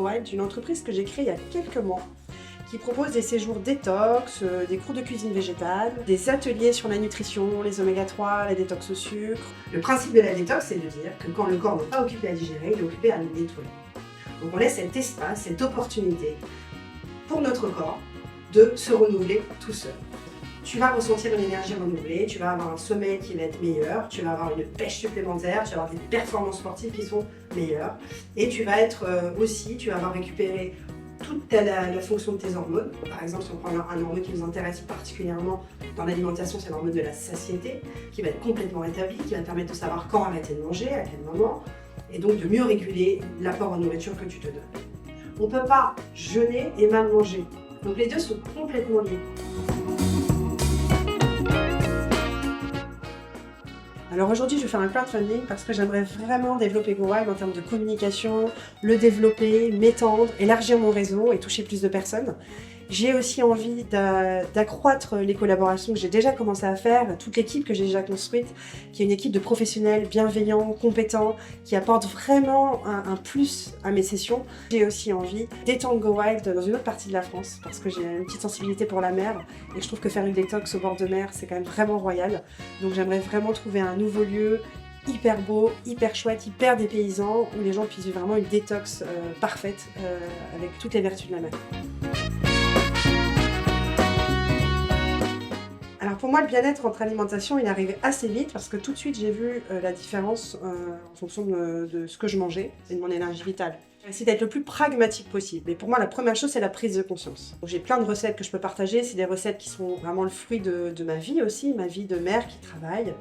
Wild, une entreprise que j'ai créée il y a quelques mois, qui propose des séjours détox, des cours de cuisine végétale, des ateliers sur la nutrition, les oméga 3, la détox au sucre. Le principe de la détox, c'est de dire que quand le corps n'est pas occupé à digérer, il est occupé à le nettoyer. Donc on laisse cet espace, cette opportunité pour notre corps de se renouveler tout seul. Tu vas ressentir une énergie renouvelée, tu vas avoir un sommeil qui va être meilleur, tu vas avoir une pêche supplémentaire, tu vas avoir des performances sportives qui sont meilleures et tu vas être tu vas avoir récupéré toute la fonction de tes hormones. Par exemple, si on prend un hormone qui nous intéresse particulièrement dans l'alimentation, c'est l'hormone de la satiété, qui va être complètement rétabli, qui va te permettre de savoir quand arrêter de manger, à quel moment, et donc de mieux réguler l'apport en nourriture que tu te donnes. On ne peut pas jeûner et mal manger. Donc les deux sont complètement liés. Alors aujourd'hui, je vais faire un crowdfunding parce que j'aimerais vraiment développer GoWild en termes de communication, le développer, m'étendre, élargir mon réseau et toucher plus de personnes. J'ai aussi envie d'accroître les collaborations que j'ai déjà commencé à faire, toute l'équipe que j'ai déjà construite, qui est une équipe de professionnels bienveillants, compétents, qui apportent vraiment un plus à mes sessions. J'ai aussi envie d'étendre GoWild dans une autre partie de la France, parce que j'ai une petite sensibilité pour la mer, et je trouve que faire une détox au bord de mer, c'est quand même vraiment royal. Donc j'aimerais vraiment trouver un nouveau lieu, hyper beau, hyper chouette, hyper dépaysant, où les gens puissent vivre vraiment une détox parfaite, avec toutes les vertus de la mer. Alors pour moi, le bien-être entre alimentation, il est arrivé assez vite parce que tout de suite, j'ai vu la différence en fonction de ce que je mangeais et de mon énergie vitale. J'ai essayé d'être le plus pragmatique possible. Mais pour moi, la première chose, c'est la prise de conscience. J'ai plein de recettes que je peux partager. C'est des recettes qui sont vraiment le fruit de ma vie aussi, ma vie de mère qui travaille.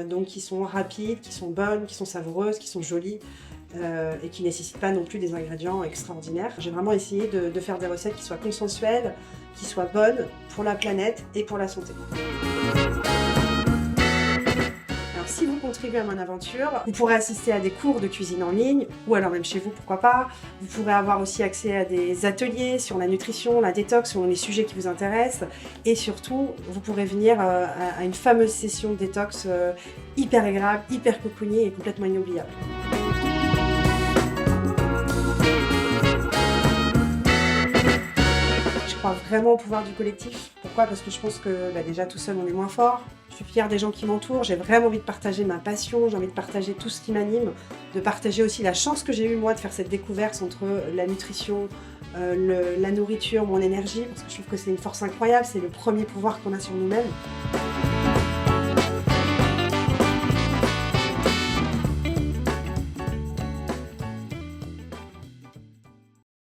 Donc qui sont rapides, qui sont bonnes, qui sont savoureuses, qui sont jolies. Et qui ne nécessitent pas non plus des ingrédients extraordinaires. J'ai vraiment essayé de faire des recettes qui soient consensuelles, qui soient bonnes pour la planète et pour la santé. Alors si vous contribuez à mon aventure, vous pourrez assister à des cours de cuisine en ligne, ou alors même chez vous, pourquoi pas. Vous pourrez avoir aussi accès à des ateliers sur la nutrition, la détox, sur les sujets qui vous intéressent. Et surtout, vous pourrez venir à une fameuse session de détox hyper agréable, hyper cocoonie et complètement inoubliable. Je crois vraiment au pouvoir du collectif. Pourquoi? Parce que je pense que déjà tout seul on est moins fort. Je suis fière des gens qui m'entourent, j'ai vraiment envie de partager ma passion, j'ai envie de partager tout ce qui m'anime, de partager aussi la chance que j'ai eue moi de faire cette découverte entre la nutrition, la nourriture, mon énergie, parce que je trouve que c'est une force incroyable, c'est le premier pouvoir qu'on a sur nous-mêmes.